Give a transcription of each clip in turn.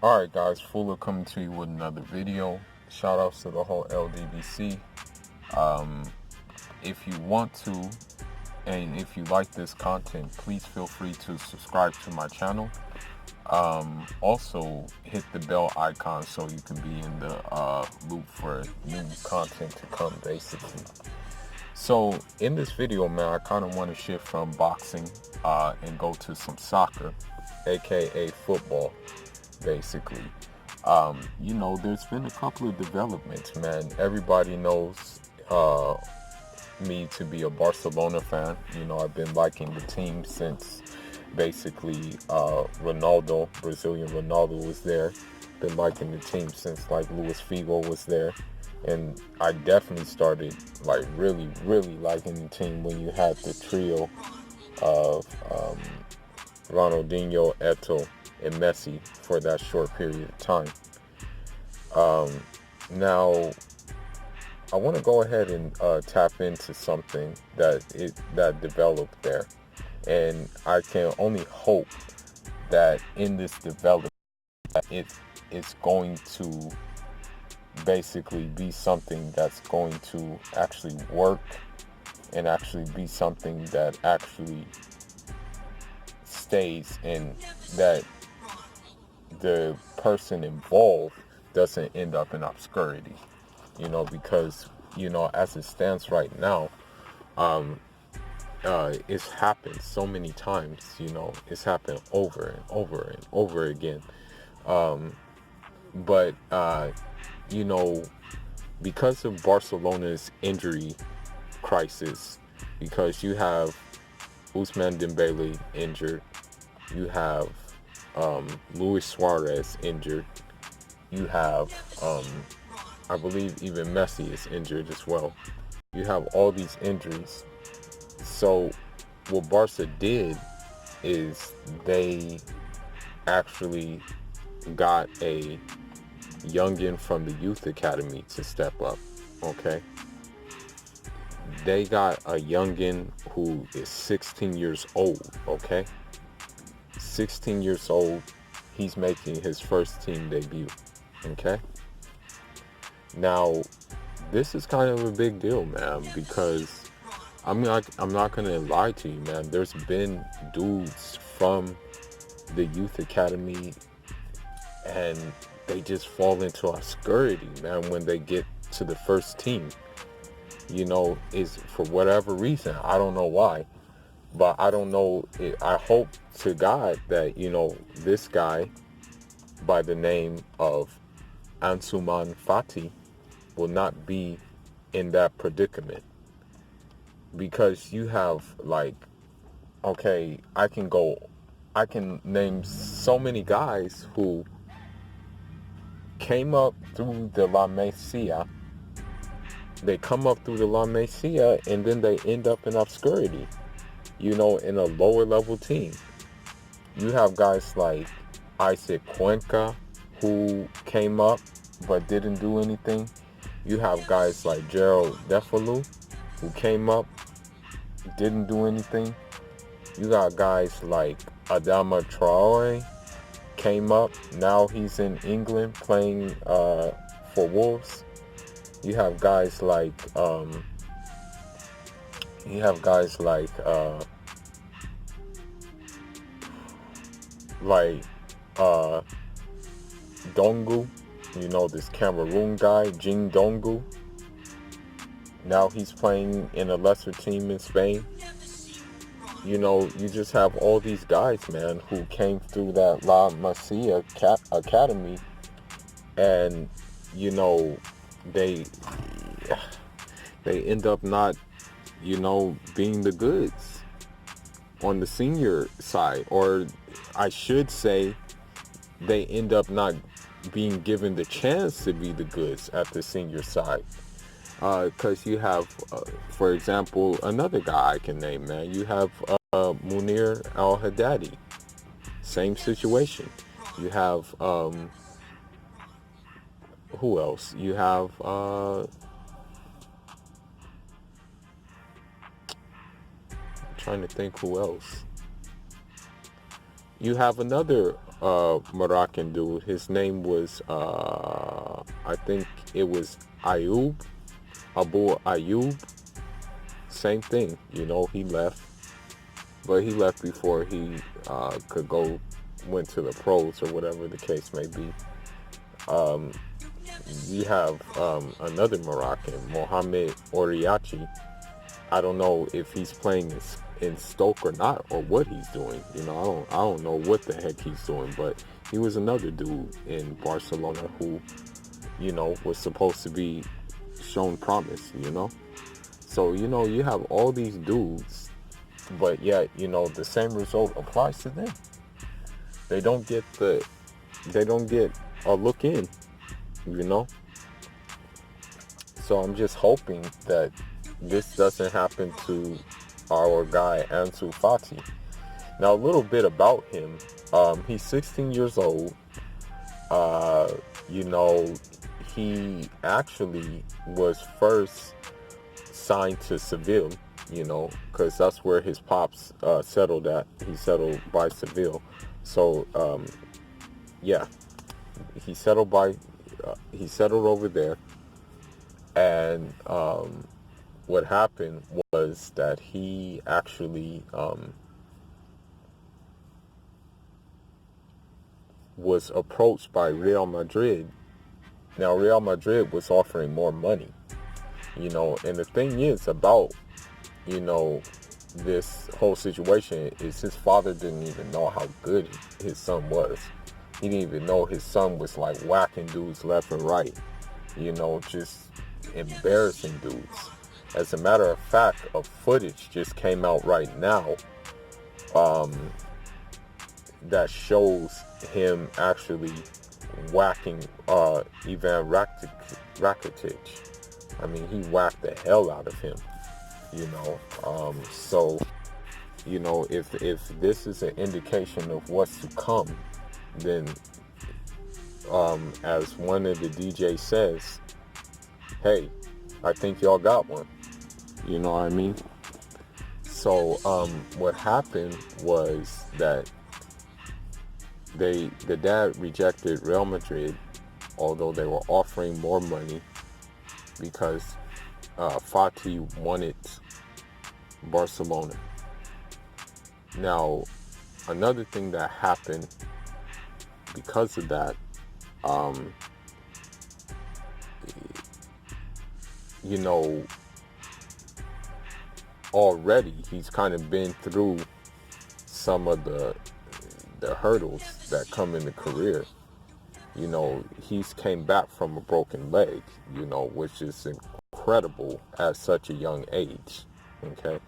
Alright guys, Fuller coming to you with another video. Shout outs to the whole LDBC. Um, if you want to, and if you like this content, please feel free to subscribe to my channel. Also hit the bell icon so you can be in the loop for new content to come, basically. So in this video, man, I kind of want to shift from boxing and go to some soccer, aka football, basically. There's been a couple of developments, man. Everybody knows me to be a Barcelona fan. I've been liking the team since basically Brazilian Ronaldo was there. Been liking the team since like Luis Figo was there. And I definitely started like really, really liking the team when you had the trio of Ronaldinho, Eto'o, and Messi for that short period of time. Now, I want to go ahead and tap into something that developed there, and I can only hope that in this development, it's going to basically be something that's going to actually work and actually be something that actually stays, and that the person involved doesn't end up in obscurity, because, as it stands right now, it's happened so many times, it's happened over and over and over again. But, because of Barcelona's injury crisis, because you have Ousmane Dembele injured, you have Luis Suarez injured, you have I believe even Messi is injured as well. You have all these injuries. So what Barca did is they actually got a youngin from the youth academy to step up. Okay, they got a youngin who is 16 years old. Okay, 16 years old. He's making his first team debut. Okay, now this is kind of a big deal, man, because I'm not gonna lie to you, man. There's been dudes from the youth academy and they just fall into obscurity, man, when they get to the first team. Is for whatever reason. I don't know why, but I don't know. I hope to God that, this guy by the name of Ansu Fati will not be in that predicament, because you have okay, I can name so many guys who came up through the La Masia. They come up through the La Masia and then they end up in obscurity, in a lower level team. You have guys like Isaac Cuenca, who came up but didn't do anything. You have guys like Gerald Defalu, who came up, didn't do anything. You got guys like Adama Traore, came up, now he's in England playing for Wolves. You have guys like Dongu, this Cameroon guy, Jing Dongu. Now he's playing in a lesser team in Spain. You just have all these guys, man, who came through that La Masia Academy, and they end up not, being the goods on the senior side, or I should say, they end up not being given the chance to be the goods at the senior side. Because you have, for example, another guy I can name, man. You have Munir Al-Haddadi. Same situation. You have, who else? You have, I'm trying to think who else. You have another Moroccan dude. His name was I think it was Abu Ayub. Same thing, he left, but he left before he went to the pros or whatever the case may be. You have another Moroccan, Mohamed Oriachi. I don't know if he's playing in Stoke or not, or what he's doing. I don't know what the heck he's doing, but he was another dude in Barcelona who, was supposed to be shown promise. So you have all these dudes, but yet the same result applies to them. They don't get a look in. So I'm just hoping that this doesn't happen to our guy Ansu Fati. Now, a little bit about him. He's 16 years old. He actually was first signed to Seville, because that's where his pops settled at. He settled by Seville. So, yeah, he settled over there. And what happened was that he actually was approached by Real Madrid. Now, Real Madrid was offering more money, and the thing is about, this whole situation is his father didn't even know how good his son was. He didn't even know his son was like whacking dudes left and right, just embarrassing dudes. As a matter of fact, a footage just came out right now that shows him actually whacking Ivan Rakitic. I mean, he whacked the hell out of him, so, if this is an indication of what's to come, then as one of the DJs says, hey, I think y'all got one. You know what I mean? So what happened was that the dad rejected Real Madrid, although they were offering more money, because Fati wanted Barcelona. Now, another thing that happened because of that, already he's kind of been through some of the hurdles that come in the career. He's came back from a broken leg, which is incredible at such a young age. Okay,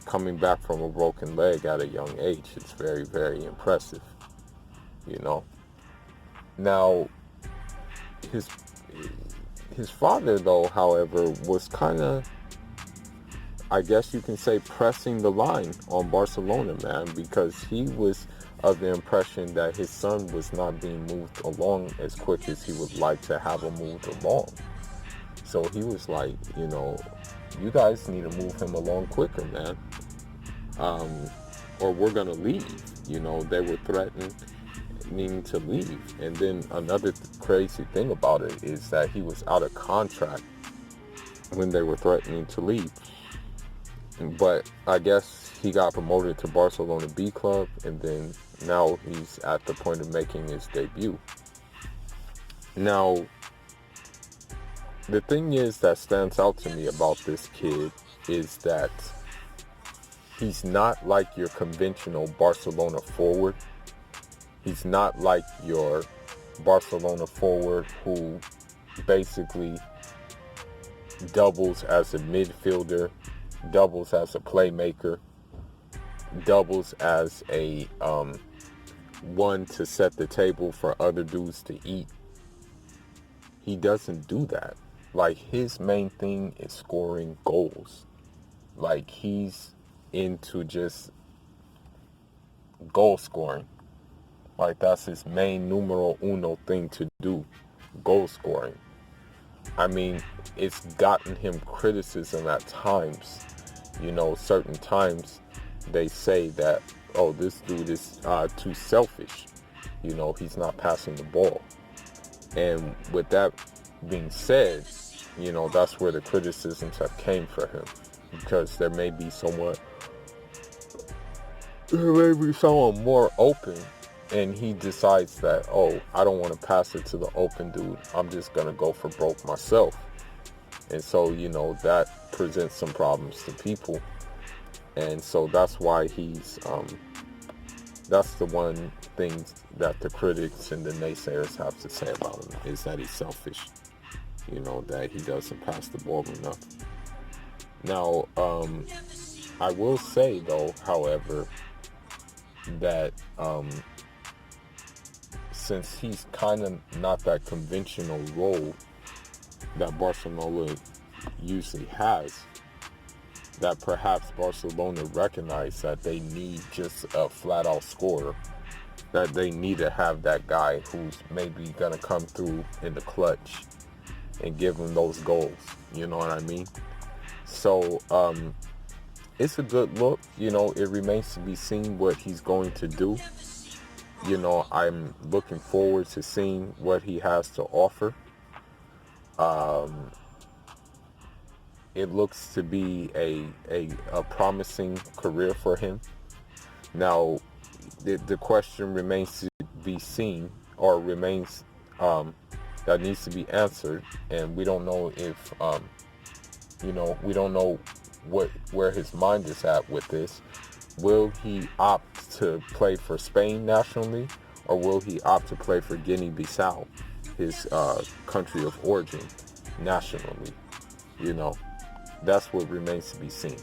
coming back from a broken leg at a young age, it's very, very impressive. Now, his father, though, however, was kind of, I guess you can say, pressing the line on Barcelona, man, because he was of the impression that his son was not being moved along as quick as he would like to have him moved along. So he was like, you guys need to move him along quicker, man, or we're gonna leave. They were threatening to leave. And then another crazy thing about it is that he was out of contract when they were threatening to leave. But I guess he got promoted to Barcelona B club, and then now he's at the point of making his debut. Now, the thing is that stands out to me about this kid is that he's not like your conventional Barcelona forward. He's not like your Barcelona forward who basically doubles as a midfielder, doubles as a playmaker, doubles as a one to set the table for other dudes to eat. He doesn't do that. Like, his main thing is scoring goals. Like, he's into just goal scoring. Like, that's his main numero uno thing to do, goal scoring. I mean, it's gotten him criticism at times. Certain times they say that oh, this dude is too selfish. He's not passing the ball. And with that being said, that's where the criticisms have came for him, because there may be someone more open, and he decides that, oh, I don't want to pass it to the open dude. I'm just going to go for broke myself. And so, that presents some problems to people. And so that's why that's the one thing that the critics and the naysayers have to say about him, is that he's selfish. That he doesn't pass the ball enough. Now, I will say, though, however, that since he's kind of not that conventional role that Barcelona usually has, that perhaps Barcelona recognize that they need just a flat-out scorer, that they need to have that guy who's maybe going to come through in the clutch and give them those goals. You know what I mean? So, it's a good look. It remains to be seen what he's going to do. I'm looking forward to seeing what he has to offer. It looks to be a promising career for him. Now, the question remains to be seen, or remains that needs to be answered, and we don't know if we don't know where his mind is at with this. Will he opt to play for Spain nationally, or will he opt to play for Guinea-Bissau, his country of origin, nationally? That's what remains to be seen.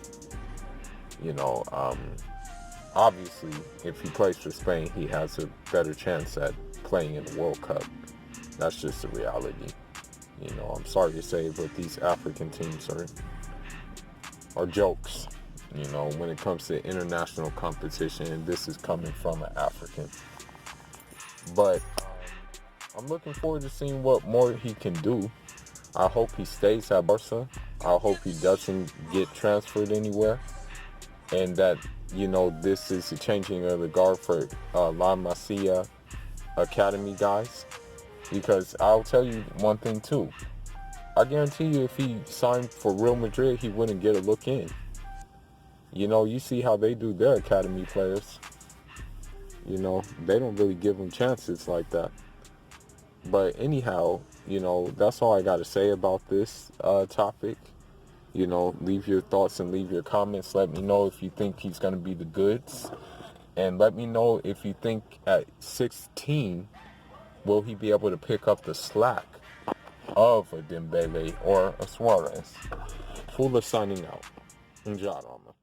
Obviously, if he plays for Spain, he has a better chance at playing in the World Cup. That's just the reality. I'm sorry to say, but these African teams are jokes. When it comes to international competition, and this is coming from an African. But I'm looking forward to seeing what more he can do. I hope he stays at Barca. I hope he doesn't get transferred anywhere, and that this is a changing of the guard for La Masia Academy guys. Because I'll tell you one thing too. I guarantee you, if he signed for Real Madrid, he wouldn't get a look in. You see how they do their academy players. They don't really give them chances like that. But anyhow, that's all I got to say about this topic. Leave your thoughts and leave your comments. Let me know if you think he's going to be the goods. And let me know if you think at 16, will he be able to pick up the slack of a Dembele or a Suarez? Fuller signing out. Njadama.